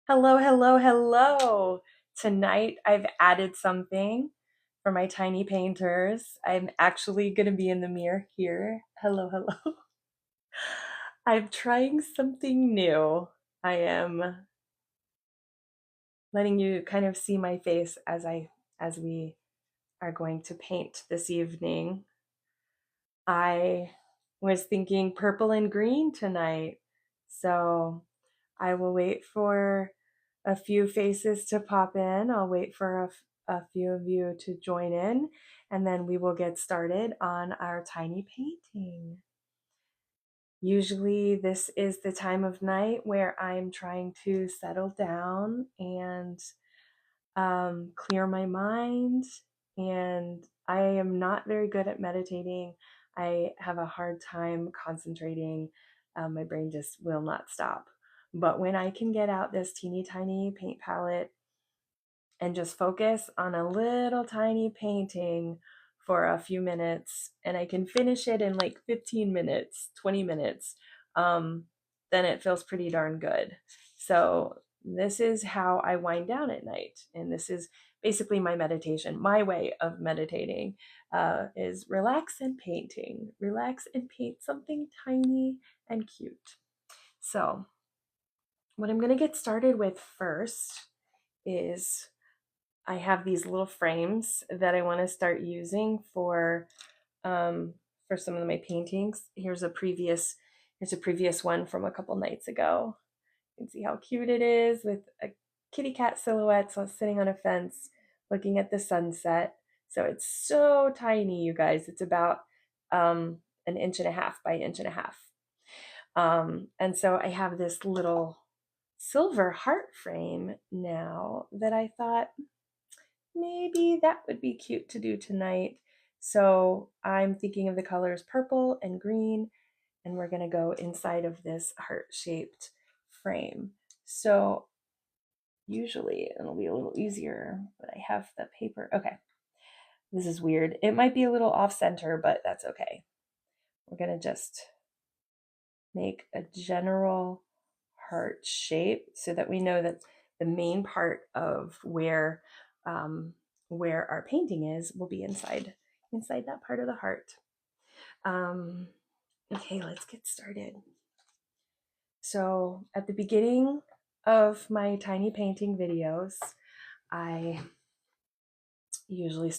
Hello, hello, hello. Tonight I've added something for my tiny painters. I'm actually going to be in the mirror here. Hello, hello. I'm trying something new. I am letting you kind of see my face as we are going to paint this evening. I was thinking purple and green tonight. So I will wait for a few faces to pop in. I'll wait for a few of you to join in, and then we will get started on our tiny painting. Usually, this is the time of night where I'm trying to settle down and clear my mind. And I am not very good at meditating. I have a hard time concentrating. My brain just will not stop. But when I can get out this teeny tiny paint palette and just focus on a little tiny painting for a few minutes, and I can finish it in like 15 minutes, 20 minutes, um, then it feels pretty darn good. So this is how I wind down at night. And this is basically my meditation. My way of meditating is relax and painting. Relax and paint something tiny and cute. So what I'm going to get started with first is I have these little frames that I want to start using for some of my paintings. Here's a previous one from a couple nights ago. You can see how cute it is with a kitty cat silhouette sitting on a fence looking at the sunset. So it's so tiny, you guys. It's about an inch and a half by inch and a half. And so I have this little silver heart frame now that I thought maybe that would be cute to do tonight. So I'm thinking of the colors purple and green, and we're going to go inside of this heart-shaped frame. So usually it'll be a little easier, but I have the paper. Okay, this is weird. It might be a little off center, but that's okay. We're going to just make a general heart shape so that we know that the main part of where our painting is will be inside that part of the heart. Okay, let's get started. So at the beginning of my tiny painting videos, I usually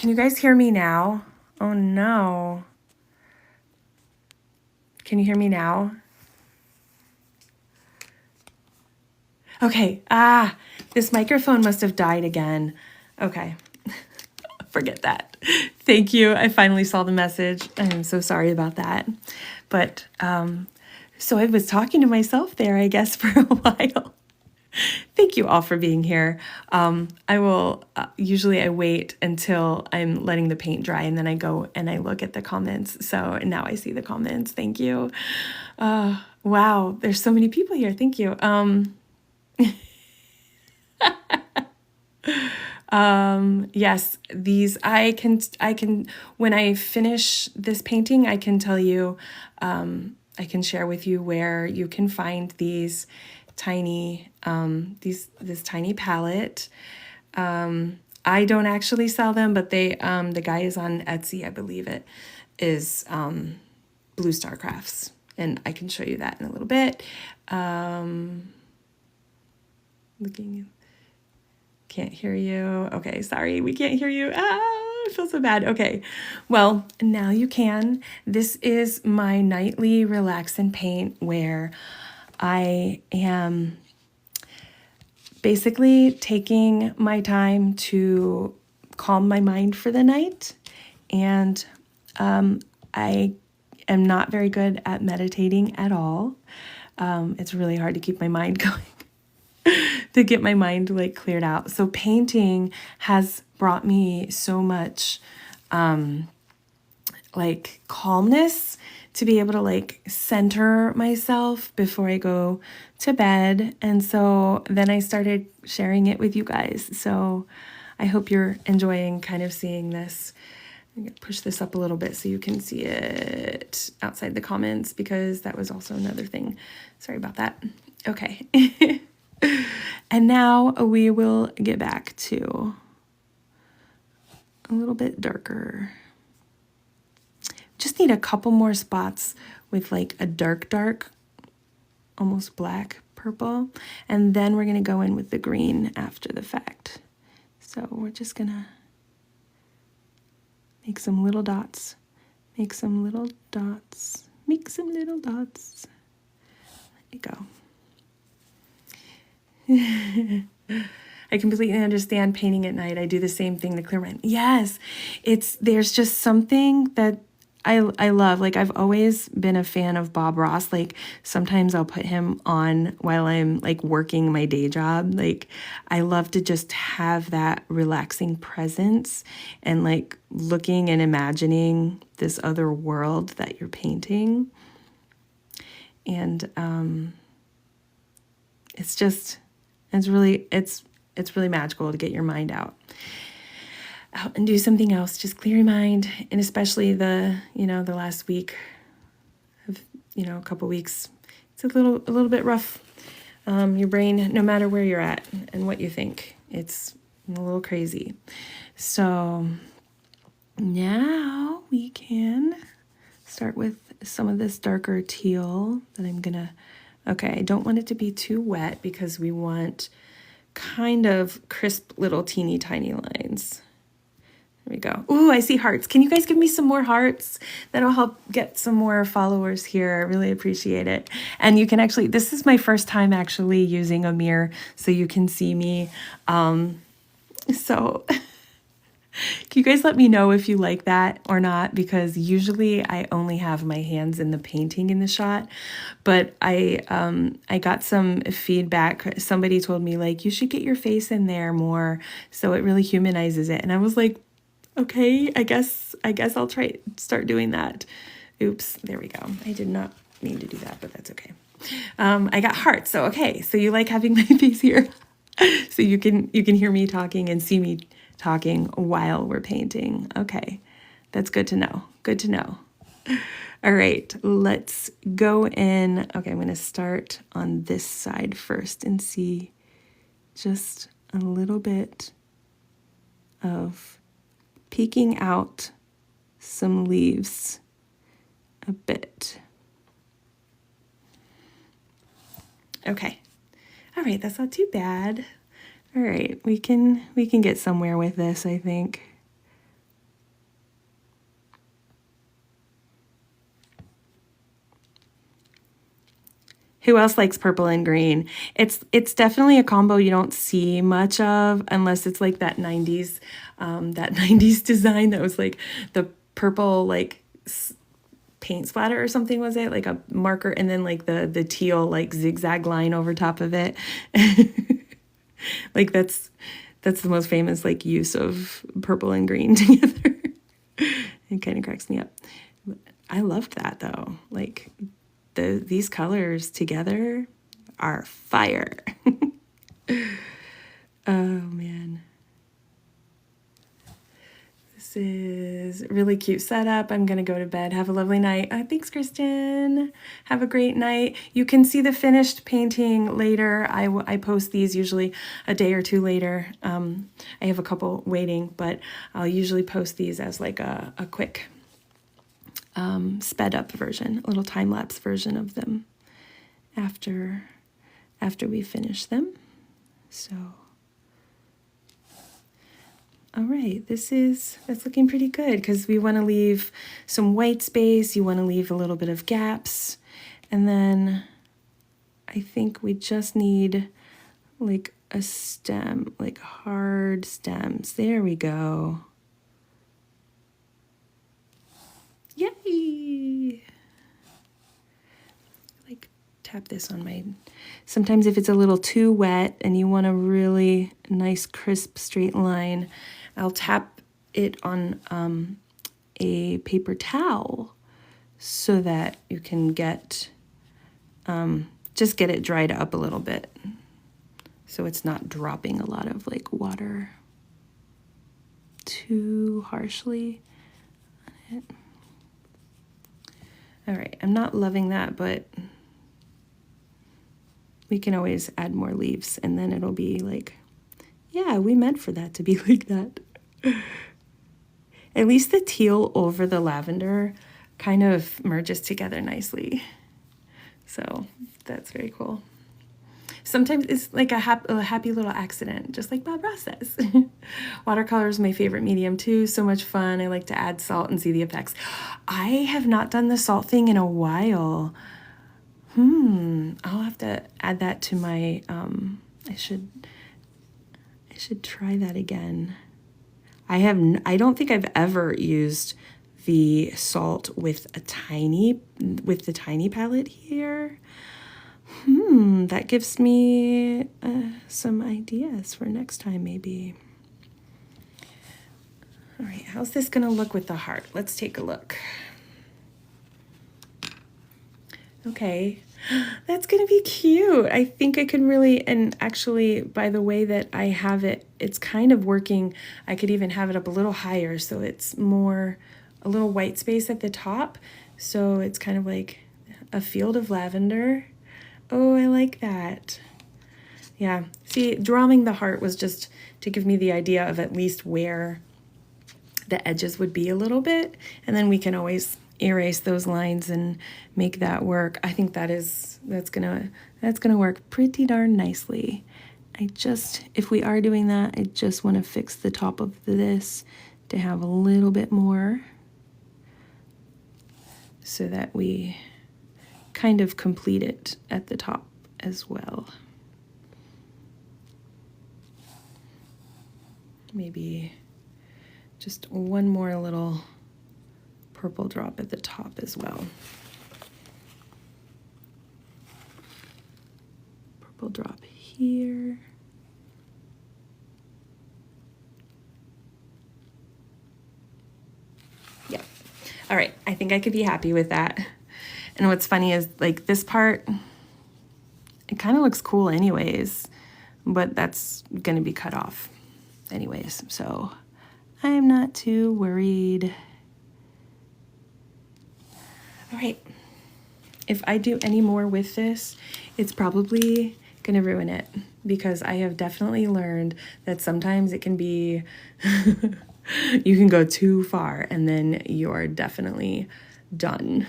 Can you guys hear me now? Oh no. Can you hear me now? Okay. This microphone must have died again. Okay. Forget that. Thank you. I finally saw the message. I'm so sorry about that. But so I was talking to myself there, I guess, for a while. Thank you all for being here. I will, usually I wait until I'm letting the paint dry and then I go and I look at the comments. So now I see the comments. Thank you. Wow, there's so many people here. Thank you. Yes, these, I can, when I finish this painting, I can tell you, I can share with you where you can find these tiny, this tiny palette. I don't actually sell them, but they, the guy is on Etsy, I believe it is, Blue Star Crafts, and I can show you that in a little bit. Looking, can't hear you. Okay, sorry, we can't hear you. I feel so bad. Okay, well, now you can. This is my nightly relax and paint where I am basically taking my time to calm my mind for the night. And I am not very good at meditating at all. It's really hard to keep my mind going, to get my mind like cleared out. So painting has brought me so much like calmness to be able to like center myself before I go to bed. And so then I started sharing it with you guys. So I hope you're enjoying kind of seeing this. I'm going to push this up a little bit so you can see it outside the comments, because that was also another thing. Sorry about that. Okay. And now we will get back to a little bit darker. Just need a couple more spots with like a dark, almost black purple. And then we're going to go in with the green after the fact. So we're just going to make some little dots, make some little dots, make some little dots. There you go. I completely understand painting at night. I do the same thing to clear my mind. Yes, there's just something that I love. Like, I've always been a fan of Bob Ross. Like, sometimes I'll put him on while I'm like working my day job. Like, I love to just have that relaxing presence and like looking and imagining this other world that you're painting. And it's really magical to get your mind out and do something else. Just clear your mind. And especially the last week of, a couple weeks, it's a little bit rough. Your brain, no matter where you're at and what you think, it's a little crazy. So now we can start with some of this darker teal that I'm gonna, okay, I don't want it to be too wet because we want kind of crisp little teeny tiny lines. There we go. Ooh, I see hearts. Can you guys give me some more hearts? That'll help get some more followers here. I really appreciate it. And you can actually, this is my first time actually using a mirror so you can see me. So can you guys let me know if you like that or not? Because usually I only have my hands in the painting in the shot, but I got some feedback. Somebody told me like, you should get your face in there more so it really humanizes it. And I was like, okay, I guess I'll start doing that. Oops, there we go. I did not mean to do that, but that's okay. I got hearts. So, okay. So you like having my face here so you can hear me talking and see me talking while we're painting. Okay. That's good to know. Good to know. All right, let's go in. Okay, I'm going to start on this side first and see just a little bit of peeking out some leaves a bit. Okay. All right, that's not too bad. All right, we can get somewhere with this, I think. Who else likes purple and green? It's definitely a combo you don't see much of unless it's like that 90s design that was like the purple like paint splatter or something, was it? Like a marker, and then like the teal like zigzag line over top of it. Like that's the most famous like use of purple and green together. It kind of cracks me up. I loved that though. Like these colors together are fire. Oh man. This is a really cute setup. I'm gonna go to bed. Have a lovely night. Thanks, Kristen. Have a great night. You can see the finished painting later. I post these usually a day or two later. I have a couple waiting, but I'll usually post these as like a quick sped up version, a little time-lapse version of them after we finish them. So, all right, that's looking pretty good because we want to leave some white space. You want to leave a little bit of gaps. And then I think we just need like a stem, like hard stems. There we go. Yay! Like tap this on my, sometimes if it's a little too wet and you want a really nice crisp straight line, I'll tap it on a paper towel so that you can get, just get it dried up a little bit so it's not dropping a lot of like water too harshly on it. All right, I'm not loving that, but we can always add more leaves and then it'll be like, yeah, we meant for that to be like that. At least the teal over the lavender kind of merges together nicely. So that's very cool. Sometimes it's like a happy little accident, just like Bob Ross says. Watercolor is my favorite medium too. So much fun. I like to add salt and see the effects. I have not done the salt thing in a while. I'll have to add that to my, I should try that again. I don't think I've ever used the salt with the tiny palette here. That gives me some ideas for next time maybe. All right, how's this gonna look with the heart? Let's take a look. Okay, that's gonna be cute. I think I can really, and actually by the way that I have it, it's kind of working. I could even have it up a little higher so it's more, a little white space at the top. So it's kind of like a field of lavender. Oh, I like that. Yeah, see, drawing the heart was just to give me the idea of at least where the edges would be a little bit, and then we can always erase those lines and make that work. I think that's gonna work pretty darn nicely. If we are doing that, I just want to fix the top of this to have a little bit more so that we kind of complete it at the top as well. Maybe just one more little purple drop at the top as well. Purple drop here. Yeah. All right, I think I could be happy with that. And what's funny is like this part, it kind of looks cool anyways, but that's gonna be cut off anyways. So I'm not too worried. All right, if I do any more with this, it's probably gonna ruin it because I have definitely learned that sometimes it can be, you can go too far and then you're definitely done.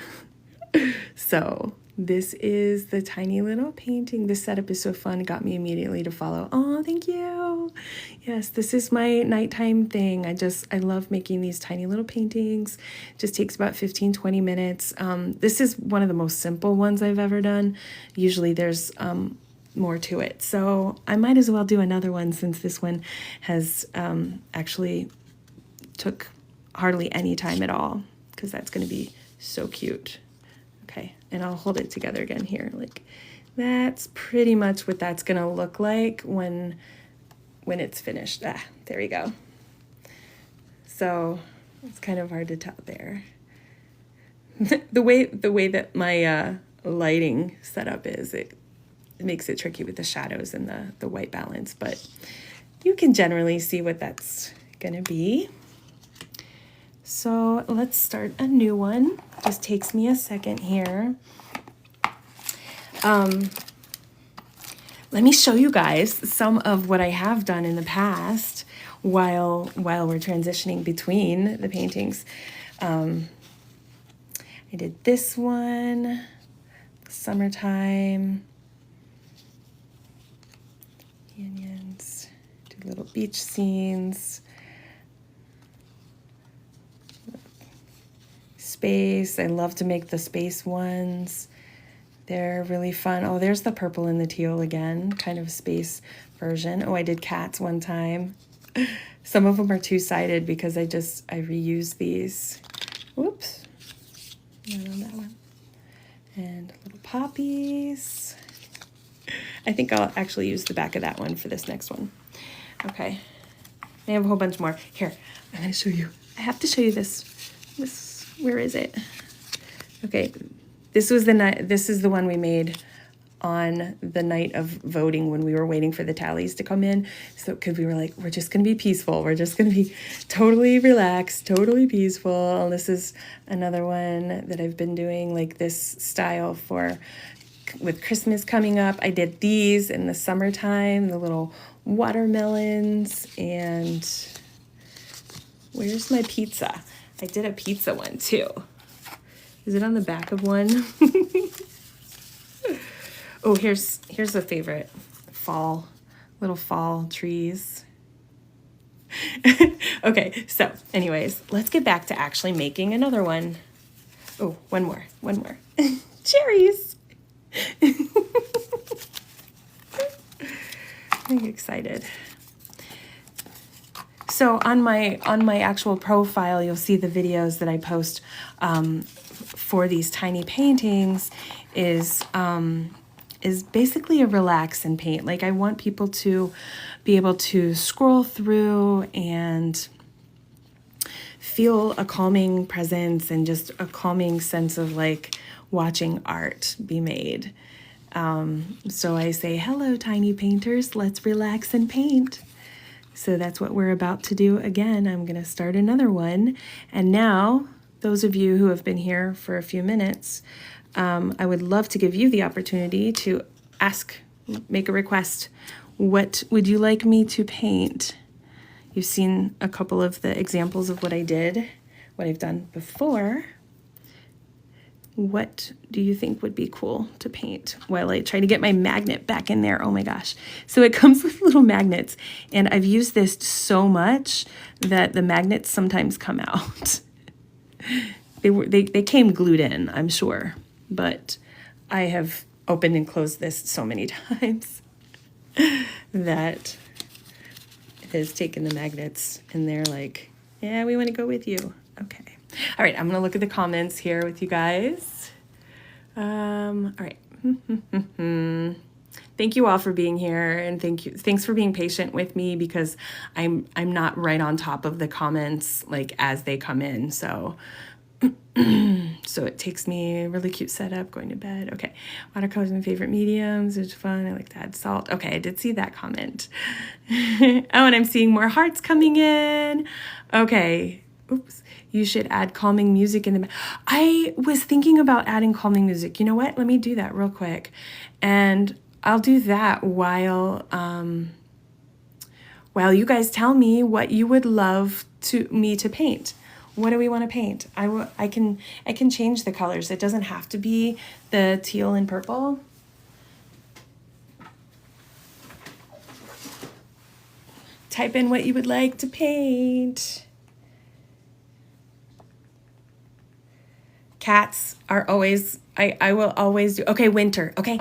So this is the tiny little painting. This setup is so fun. It got me immediately to follow. Oh, thank you. Yes, this is my nighttime thing. I love making these tiny little paintings. Just takes about 15-20 minutes. This is one of the most simple ones I've ever done. Usually there's more to it. So I might as well do another one since this one has actually took hardly any time at all, because that's going to be so cute. Okay, and I'll hold it together again here. Like, that's pretty much what that's gonna look like when it's finished. There we go. So it's kind of hard to tell there. the way that my lighting setup is, it makes it tricky with the shadows and the white balance, but you can generally see what that's gonna be. So let's start a new one. Just takes me a second here. Let me show you guys some of what I have done in the past while we're transitioning between the paintings. I did this one, summertime, canyons, do little beach scenes. Space. I love to make the space ones. They're really fun. Oh, there's the purple and the teal again, kind of space version. Oh, I did cats one time. Some of them are two-sided because I reuse these. Whoops. Not on that one. And little poppies. I think I'll actually use the back of that one for this next one. Okay. I have a whole bunch more. Here, I'm going to show you. I have to show you this. Where is it? Okay, this is the one we made on the night of voting when we were waiting for the tallies to come in. So, because we were like, we're just gonna be peaceful. We're just gonna be totally relaxed, totally peaceful. And this is another one that I've been doing like this style with Christmas coming up. I did these in the summertime, the little watermelons. And where's my pizza? I did a pizza one too. Is it on the back of one? Oh, here's a favorite. Little fall trees. Okay, so anyways, let's get back to actually making another one. Oh, one more. Cherries. I'm excited. So on my actual profile, you'll see the videos that I post for these tiny paintings is basically a relax and paint. Like, I want people to be able to scroll through and feel a calming presence and just a calming sense of like watching art be made. So I say, hello, tiny painters, let's relax and paint. So that's what we're about to do again. I'm going to start another one. And now, those of you who have been here for a few minutes, I would love to give you the opportunity to make a request. What would you like me to paint? You've seen a couple of the examples of what I've done before. What do you think would be cool to paint while I try to get my magnet back in there? Oh my gosh. So it comes with little magnets, and I've used this so much that the magnets sometimes come out. They came glued in, I'm sure, but I have opened and closed this so many times that it has taken the magnets and they're like, yeah, we want to go with you. Okay. All right, I'm going to look at the comments here with you guys. All right. Thank you all for being here, and thanks for being patient with me, because I'm not right on top of the comments like as they come in. So it takes me a really cute setup, going to bed. Okay. Watercolors my favorite mediums. It's fun. I like to add salt. Okay, I did see that comment. Oh, and I'm seeing more hearts coming in. Okay. Oops. You should add calming music in the... I was thinking about adding calming music. You know what? Let me do that real quick. And I'll do that while you guys tell me what you would love me to paint. What do we want to paint? I can change the colors. It doesn't have to be the teal and purple. Type in what you would like to paint. Cats are always, I will always do, okay, winter, okay.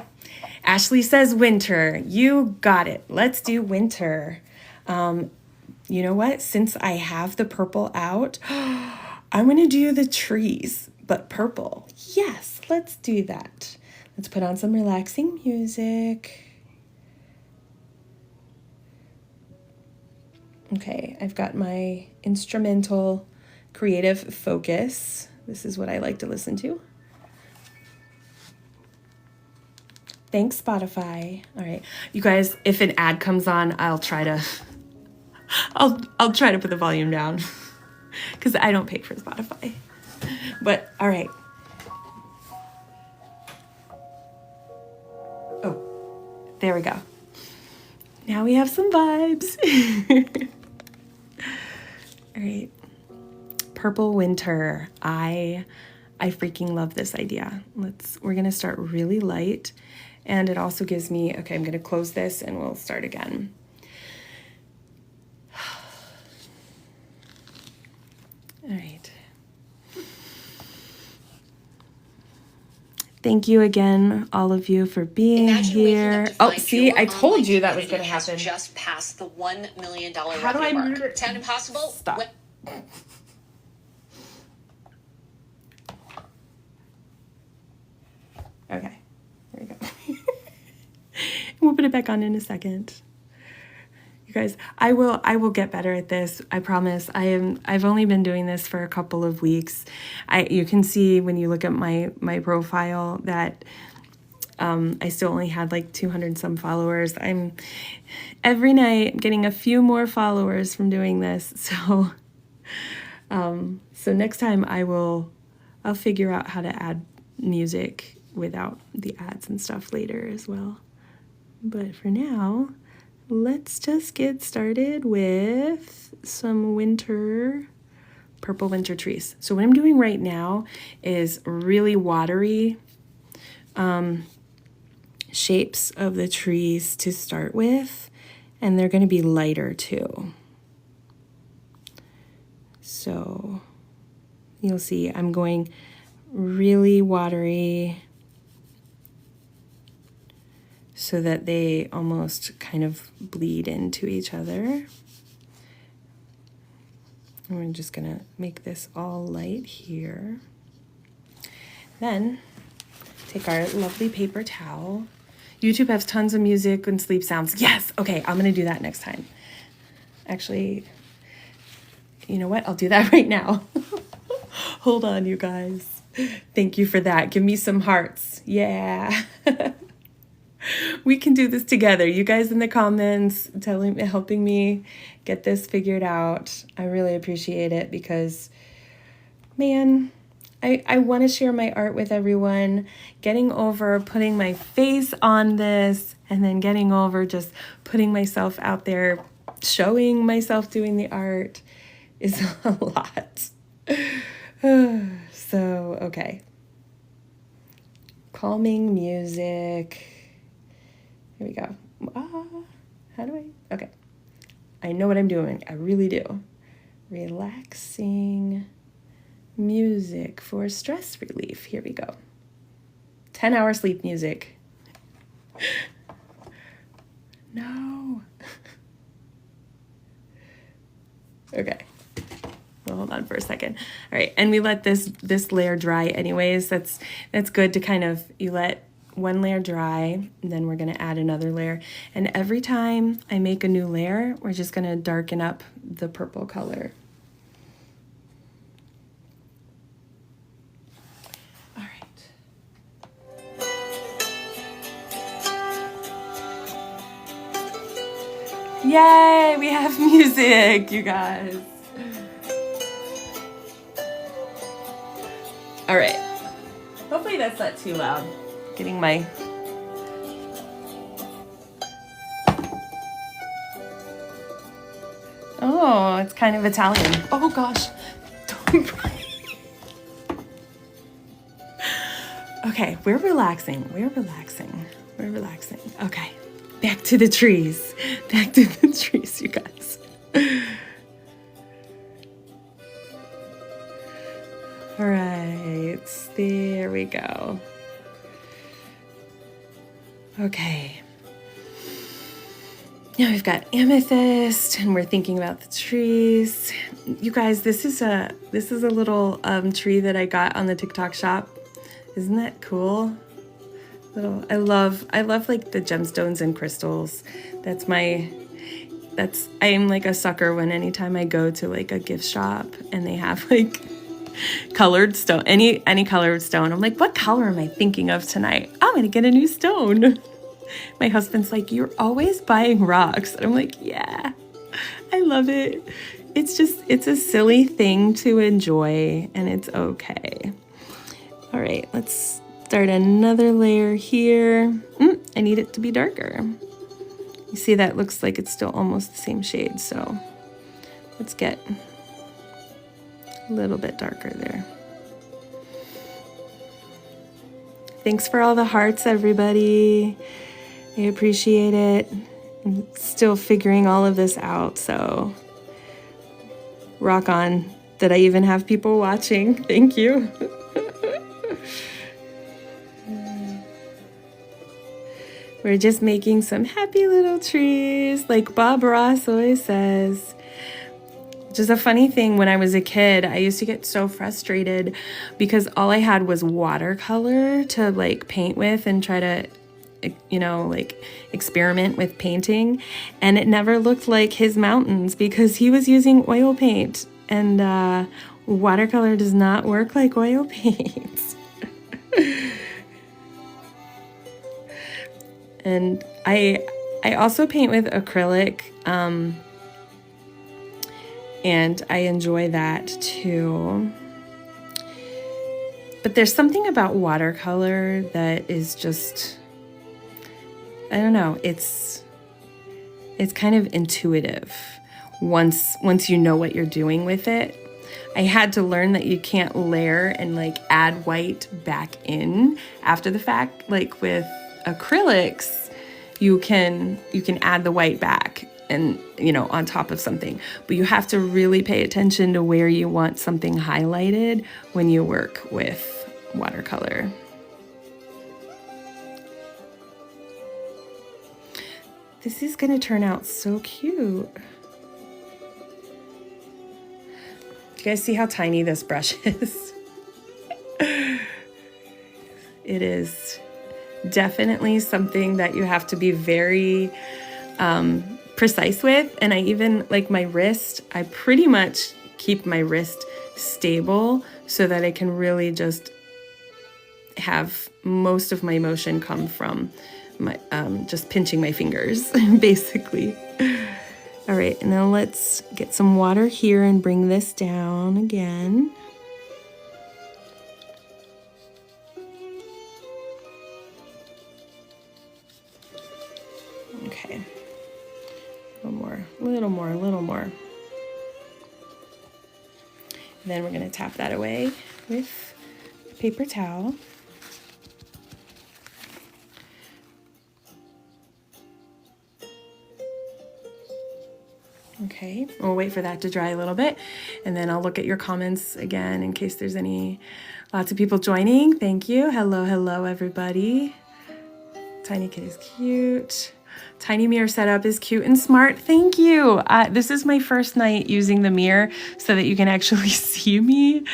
Ashley says winter, you got it. Let's do winter. You know what? Since I have the purple out, I'm gonna do the trees, but purple. Yes, let's do that. Let's put on some relaxing music. Okay, I've got my instrumental creative focus. This is what I like to listen to. Thanks, Spotify. All right, you guys, if an ad comes on, I'll try to put the volume down because I don't pay for Spotify. But all right. Oh, there we go. Now we have some vibes. All right. Purple winter. I freaking love this idea. We're gonna start really light, and it also gives me, okay, I'm gonna close this and we'll start again. All right. Thank you again, all of you, for being here. Oh, see, I told you that was going to happen. Just passed the $1 million mark. How do I move it? Sound impossible? Stop. Okay, here we go. We'll put it back on in a second. You guys, I will get better at this. I promise. I've only been doing this for a couple of weeks. You can see when you look at my profile that I still only had like 200 some followers. I'm every night getting a few more followers from doing this. So so next time I'll figure out how to add music without the ads and stuff later as well. But for now, let's just get started with some purple winter trees. So what I'm doing right now is really watery shapes of the trees to start with, and they're going to be lighter too. So you'll see I'm going really watery so that they almost kind of bleed into each other. And we're just gonna make this all light here. Then take our lovely paper towel. YouTube has tons of music and sleep sounds. Yes, okay, I'm gonna do that next time. Actually, you know what? I'll do that right now. Hold on, you guys. Thank you for that. Give me some hearts. Yeah. We can do this together. You guys in the comments helping me get this figured out. I really appreciate it because, man, I want to share my art with everyone. Getting over putting my face on this and then getting over just putting myself out there, showing myself doing the art is a lot. So, okay. Calming music. Here we go. How do I? Okay. I know what I'm doing. I really do. Relaxing music for stress relief. Here we go. 10-hour sleep music. No. Okay. Well, hold on for a second. All right. And we let this layer dry anyways. That's good to kind of, you let one layer dry, and then we're going to add another layer. And every time I make a new layer, we're just going to darken up the purple color. All right. Yay, we have music, you guys. All right. Hopefully that's not too loud. Getting my oh, it's kind of Italian. Oh gosh, Okay, we're relaxing. We're relaxing. We're relaxing. Okay, back to the trees. Back to the trees, you guys. All right, there we go. Okay. Now we've got amethyst, and we're thinking about the trees. You guys, this is a little tree that I got on the TikTok shop. Isn't that cool? I love like the gemstones and crystals. I'm like a sucker when anytime I go to like a gift shop and they have like colored stone, any colored stone. I'm like, what color am I thinking of tonight? I'm gonna get a new stone. My husband's like, you're always buying rocks. And I'm like, yeah, I love it. It's a silly thing to enjoy, and it's okay. All right, let's start another layer here. I need it to be darker. You see that looks like it's still almost the same shade, so let's get a little bit darker there. Thanks for all the hearts, everybody. I appreciate it. I'm still figuring all of this out, so rock on. Did I even have people watching? Thank you. We're just making some happy little trees, like Bob Ross always says. Which is a funny thing, when I was a kid, I used to get so frustrated because all I had was watercolor to like paint with and try to, like experiment with painting. And it never looked like his mountains because he was using oil paint, and watercolor does not work like oil paint. And I also paint with acrylic, and I enjoy that too. But there's something about watercolor that is just, I don't know, it's kind of intuitive once you know what you're doing with it. I had to learn that you can't layer and like add white back in after the fact. Like with acrylics, you can add the white back and on top of something, but you have to really pay attention to where you want something highlighted when you work with watercolor. This is gonna turn out so cute. Do you guys see how tiny this brush is? It is definitely something that you have to be very precise with. And I even, like my wrist, I pretty much keep my wrist stable so that I can really just have most of my motion come from my just pinching my fingers, basically. All right, and now let's get some water here and bring this down again. Okay, a little more. And then we're gonna tap that away with a paper towel. Okay, we'll wait for that to dry a little bit, and then I'll look at your comments again in case there's lots of people joining. Thank you. Hello, everybody. Tiny kid is cute. Tiny mirror setup is cute and smart. Thank you. This is my first night using the mirror so that you can actually see me.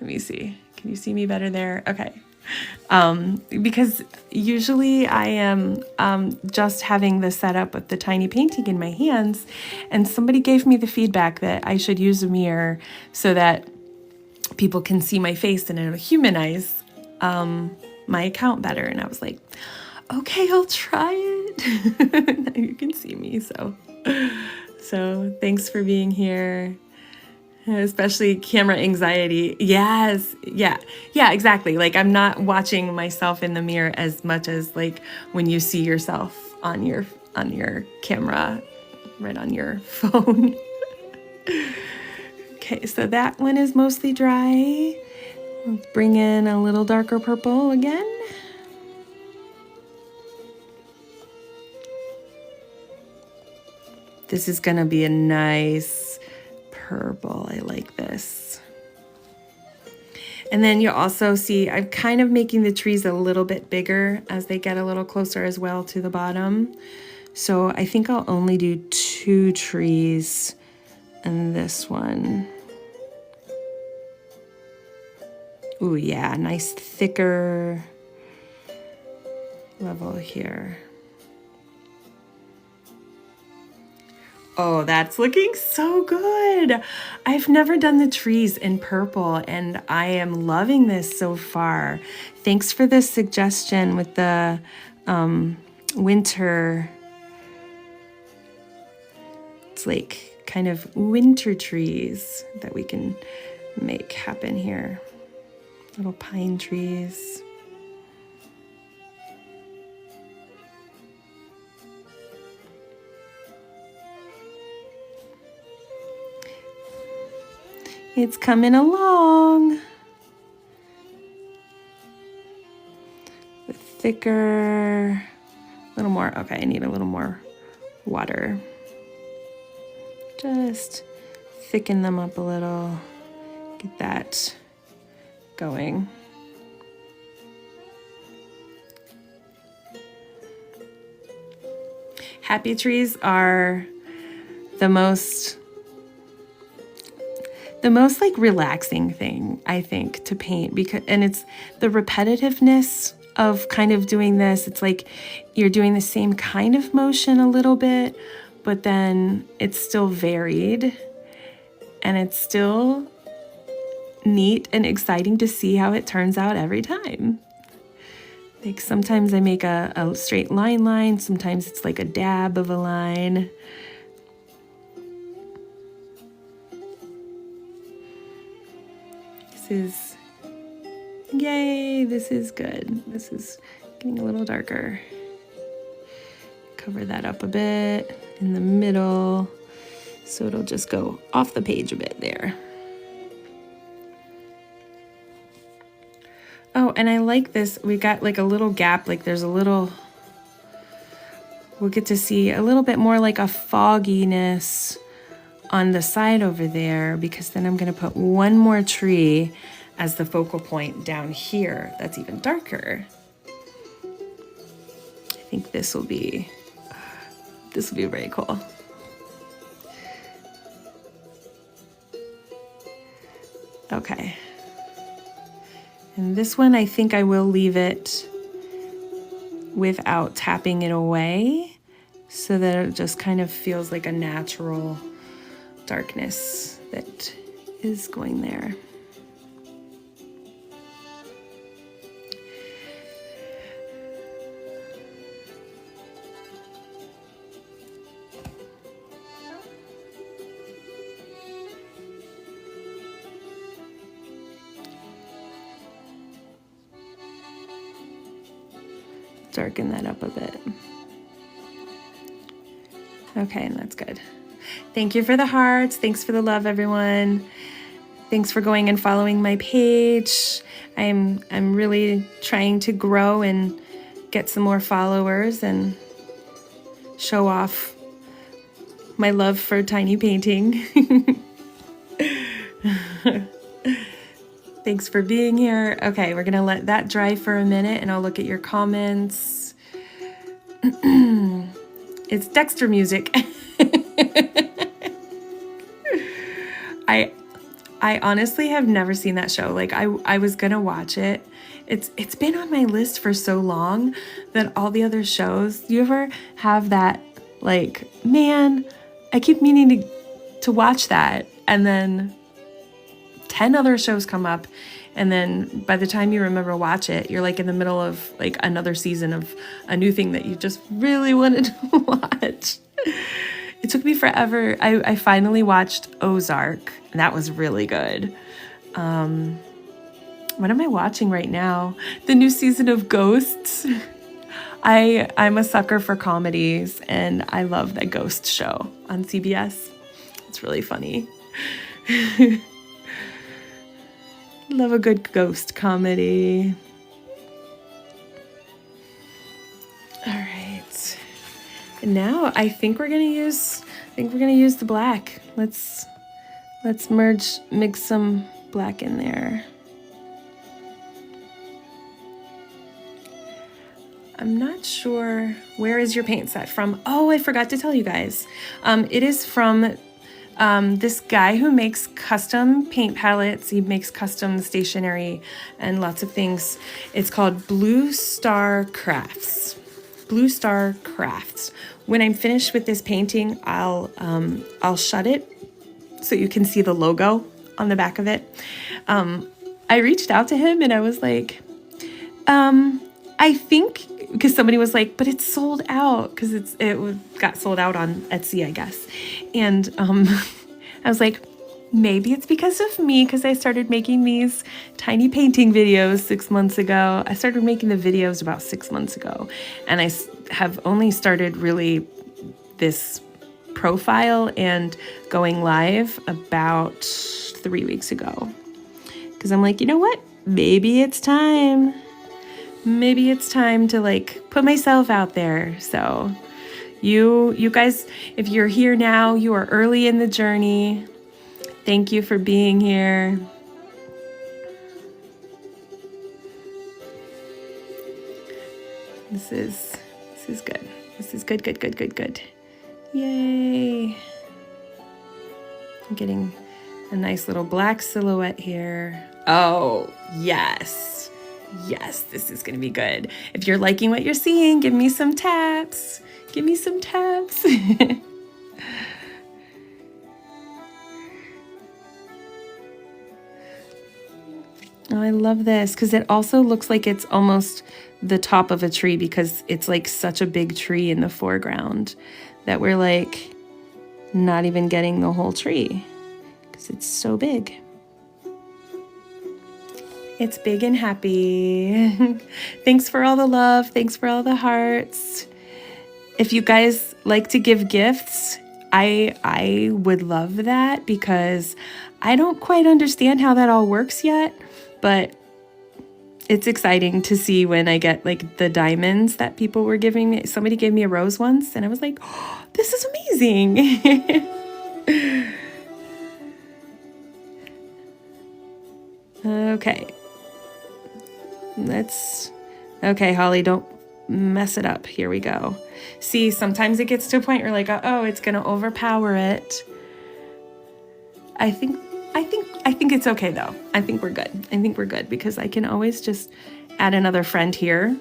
Let me see. Can you see me better there? Okay. Because usually I am just having the setup with the tiny painting in my hands, and somebody gave me the feedback that I should use a mirror so that people can see my face and it'll humanize my account better. And I was like, okay, I'll try it. Now you can see me. So thanks for being here. Especially camera anxiety. Yes. Yeah, exactly. Like I'm not watching myself in the mirror as much as like when you see yourself on your camera, right on your phone. Okay, so that one is mostly dry. Let's bring in a little darker purple again. This is gonna be a nice purple. I like this. And then you also see I'm kind of making the trees a little bit bigger as they get a little closer as well to the bottom. So I think I'll only do 2 trees in this one. Ooh, yeah, nice thicker level here. Oh, that's looking so good. I've never done the trees in purple and I am loving this so far. Thanks for this suggestion with the winter. It's like kind of winter trees that we can make happen here. Little pine trees. It's coming along. The thicker, a little more. Okay, I need a little more water. Just thicken them up a little. Get that going. Happy trees are the most like relaxing thing, I think, to paint, because and it's the repetitiveness of kind of doing this. It's like you're doing the same kind of motion a little bit, but then it's still varied and it's still neat and exciting to see how it turns out every time. Like sometimes I make a straight line, sometimes it's like a dab of a line. Yay, this is good. This is getting a little darker. Cover that up a bit in the middle so it'll just go off the page a bit there. Oh, and I like this. We got like a little gap, like there's a little, we'll get to see a little bit more like a fogginess on the side over there, because then I'm going to put one more tree as the focal point down here that's even darker. I think this will be very cool. Okay. And this one, I think I will leave it without tapping it away so that it just kind of feels like a natural darkness that is going there. Darken that up a bit. Okay, and that's good. Thank you for the hearts. Thanks for the love, everyone. Thanks for going and following my page. I'm really trying to grow and get some more followers and show off my love for tiny painting. Thanks for being here. Okay, we're gonna let that dry for a minute and I'll look at your comments. It's Dexter music. I honestly have never seen that show. Like I was gonna watch it. It's been on my list for so long that all the other shows, you ever have that like, man, I keep meaning to watch that, and then 10 other shows come up, and then by the time you remember to watch it, you're like in the middle of like another season of a new thing that you just really wanted to watch. It took me forever. I finally watched Ozark, and that was really good. What am I watching right now? The new season of Ghosts. I'm a sucker for comedies, and I love that Ghost show on CBS. It's really funny. Love a good ghost comedy. All right. And now I think we're gonna use the black. Let's mix some black in there. I'm not sure, where is your paint set from? Oh, I forgot to tell you guys. It is from this guy who makes custom paint palettes. He makes custom stationery and lots of things. It's called Blue Star Crafts. Blue Star Crafts. When I'm finished with this painting, I'll shut it so you can see the logo on the back of it. I reached out to him and I was like, I think, because somebody was like, but it's sold out, because it got sold out on Etsy, I guess. And I was like, maybe it's because of me, because I started making these tiny painting videos 6 months ago. I started making the videos about 6 months ago, and I have only started really this profile and going live about 3 weeks ago. Because I'm like, you know what? Maybe it's time. Maybe it's time to like put myself out there. So you guys, if you're here now, you are early in the journey. Thank you for being here. This is good. This is good. Yay. I'm getting a nice little black silhouette here. Oh, yes. Yes, this is going to be good. If you're liking what you're seeing, give me some taps. Give me some taps. Oh, I love this because it also looks like it's almost the top of a tree, because it's like such a big tree in the foreground that we're like not even getting the whole tree because it's so big. It's big and happy. Thanks for all the love. Thanks for all the hearts. If you guys like to give gifts, I would love that, because I don't quite understand how that all works yet, but it's exciting to see when I get like the diamonds that people were giving me. Somebody gave me a rose once and I was like, oh, this is amazing. Okay. Okay, Holly, don't mess it up. Here we go. See, sometimes it gets to a point where like, oh, it's going to overpower it. I think it's okay though. I think we're good because I can always just add another friend here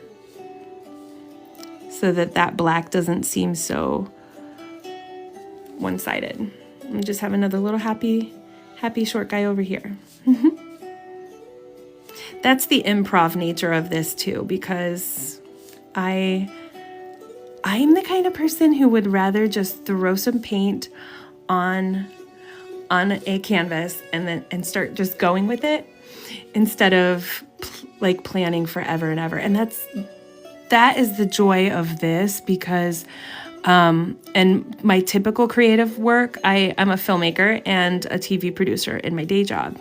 so that black doesn't seem so one-sided. And just have another little happy short guy over here. That's the improv nature of this too, because I'm the kind of person who would rather just throw some paint on a canvas and start just going with it instead of like planning forever and ever. And that is the joy of this, because and my typical creative work, I'm a filmmaker and a TV producer in my day job.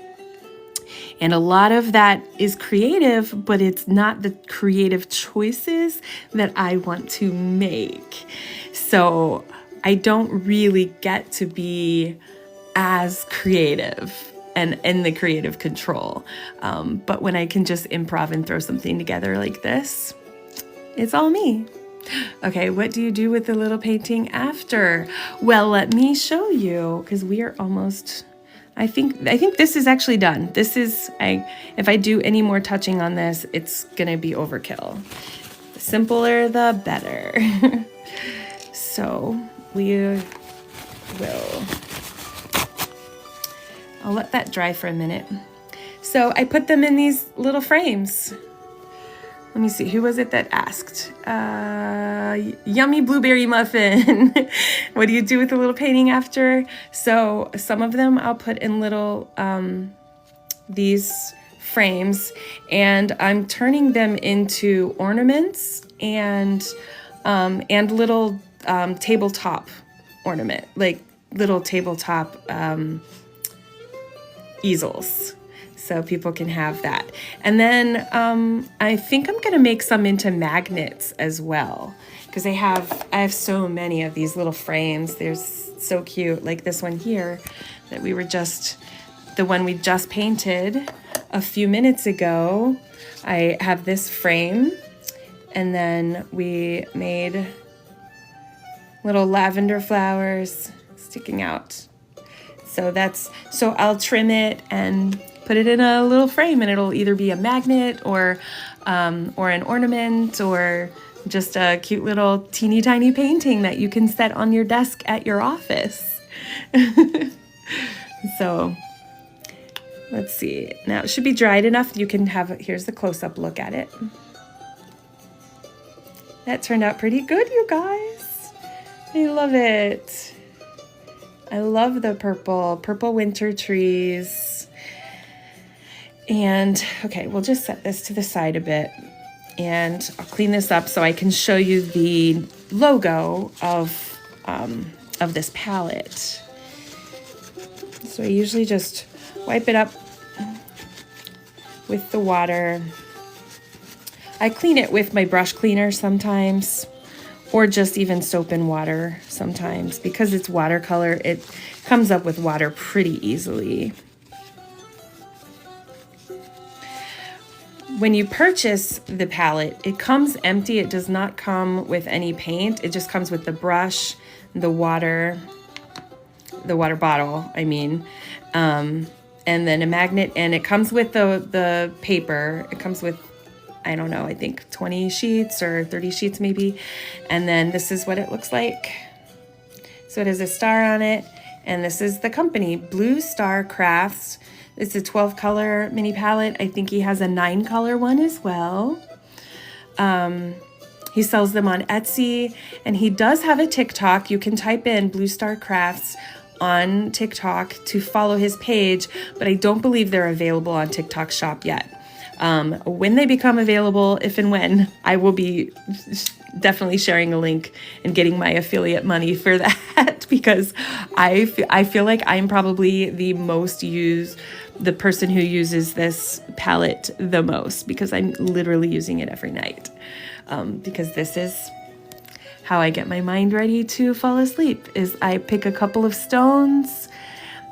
And a lot of that is creative, but it's not the creative choices that I want to make. So I don't really get to be as creative and in the creative control. But when I can just improv and throw something together like this, it's all me. Okay, what do you do with the little painting after? Well, let me show you, because we are almost... I think this is actually done. This is, if I do any more touching on this, it's gonna be overkill. The simpler, the better. So we will, I'll let that dry for a minute. So I put them in these little frames. Let me see, who was it that asked? Yummy blueberry muffin. What do you do with the little painting after? So some of them I'll put in little, these frames, and I'm turning them into ornaments and little tabletop ornament, like little tabletop easels. So people can have that. And then I think I'm gonna make some into magnets as well, because I have so many of these little frames. They're so cute, like this one here that the one we just painted a few minutes ago. I have this frame, and then we made little lavender flowers sticking out. So I'll trim it and put it in a little frame, and it'll either be a magnet or an ornament, or just a cute little teeny tiny painting that you can set on your desk at your office. So let's see. Now it should be dried enough. You can have, here's the close-up look at it. That turned out pretty good, you guys. I love it. I love the purple winter trees. And okay, we'll just set this to the side a bit, and I'll clean this up so I can show you the logo of this palette. So I usually just wipe it up with the water. I clean it with my brush cleaner sometimes, or just even soap and water sometimes. Because it's watercolor, it comes up with water pretty easily. When you purchase the palette, it comes empty. It does not come with any paint. It just comes with the brush, the water bottle, I mean, and then a magnet, and it comes with the paper. It comes with, I don't know, I think 20 sheets or 30 sheets maybe. And then this is what it looks like. So it has a star on it, and this is the company, Blue Star Crafts. It's a 12 color mini palette. I think he has a 9 color one as well. He sells them on Etsy, and he does have a TikTok. You can type in Blue Star Crafts on TikTok to follow his page, but I don't believe they're available on TikTok Shop yet. When they become available, if and when, I will be definitely sharing a link and getting my affiliate money for that, because I feel like I'm probably the person who uses this palette the most, because I'm literally using it every night. Because this is how I get my mind ready to fall asleep, is I pick a couple of stones,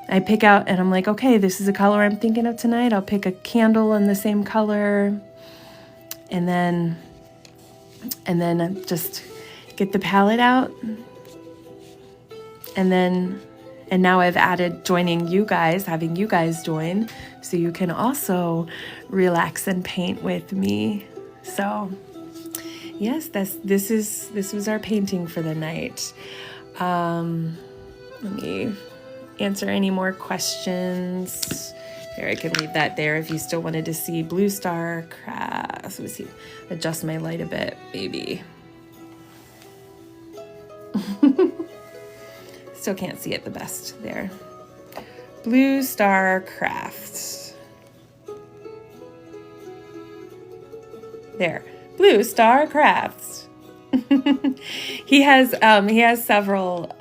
I pick out, and I'm like, okay, this is a color I'm thinking of tonight. I'll pick a candle in the same color, and then just get the palette out, and now I've added having you guys join, so you can also relax and paint with me. So yes, this was our painting for the night. Let me answer any more questions. Here, I can leave that there if you still wanted to see Blue Star Crafts. Let me see, adjust my light a bit, maybe. Still can't see it the best there. Blue Star Crafts. There, Blue Star Crafts. He has several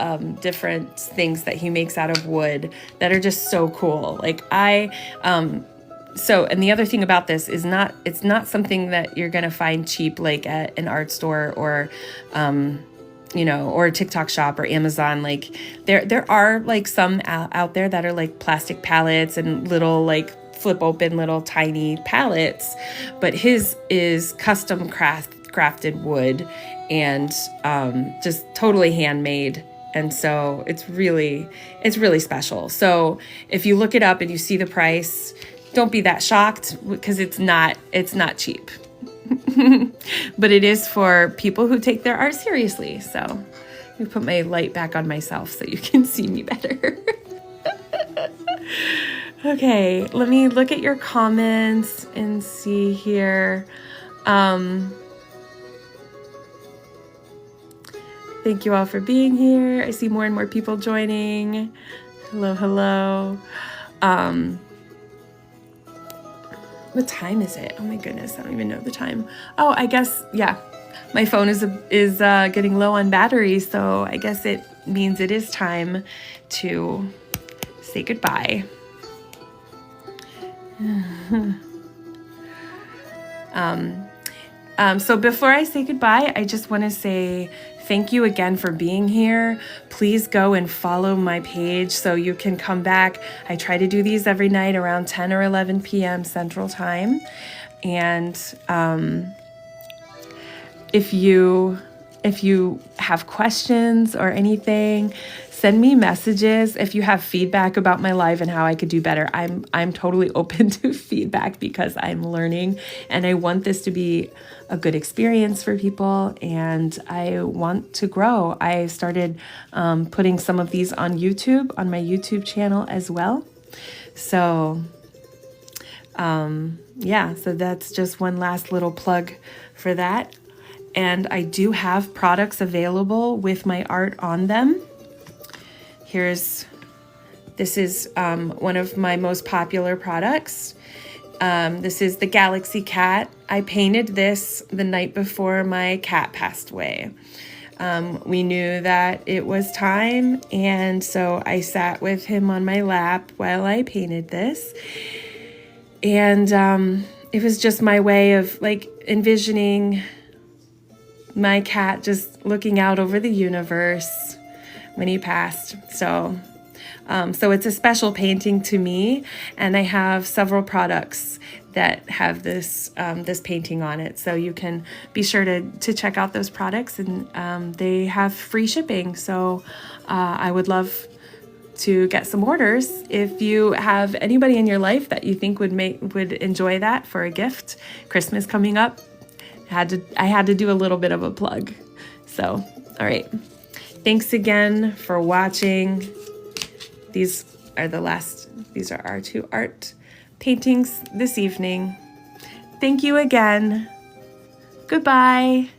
different things that he makes out of wood that are just so cool. Like and the other thing about this is it's not something that you're gonna find cheap, like at an art store or or a TikTok shop or Amazon. Like there are like some out there that are like plastic palettes and little like flip open little tiny palettes, but his is custom crafted wood and just totally handmade. And so it's really special. So if you look it up and you see the price, don't be that shocked, because it's not cheap. But it is for people who take their art seriously. So let me put my light back on myself so you can see me better. Okay, let me look at your comments and see here. Thank you all for being here. I see more and more people joining. Hello. What time is it? Oh my goodness, I don't even know the time. Oh, I guess, yeah. My phone is getting low on battery, so I guess it means it is time to say goodbye. So before I say goodbye, I just want to say thank you again for being here. Please go and follow my page so you can come back. I try to do these every night around 10 or 11 p.m. Central Time. And if you have questions or anything, send me messages. If you have feedback about my live and how I could do better, I'm totally open to feedback because I'm learning and I want this to be a good experience for people and I want to grow. I started putting some of these on YouTube, on my YouTube channel as well. So yeah, so that's just one last little plug for that. And I do have products available with my art on them. This is one of my most popular products. This is the Galaxy Cat. I painted this the night before my cat passed away. We knew that it was time, and so I sat with him on my lap while I painted this. And it was just my way of like envisioning my cat just looking out over the universe when he passed. So it's a special painting to me, and I have several products that have this painting on it. So you can be sure to check out those products, and they have free shipping. So I would love to get some orders. If you have anybody in your life that you think would enjoy that for a gift, Christmas coming up, I had to do a little bit of a plug. So, all right. Thanks again for watching. These are our two art paintings this evening. Thank you again. Goodbye.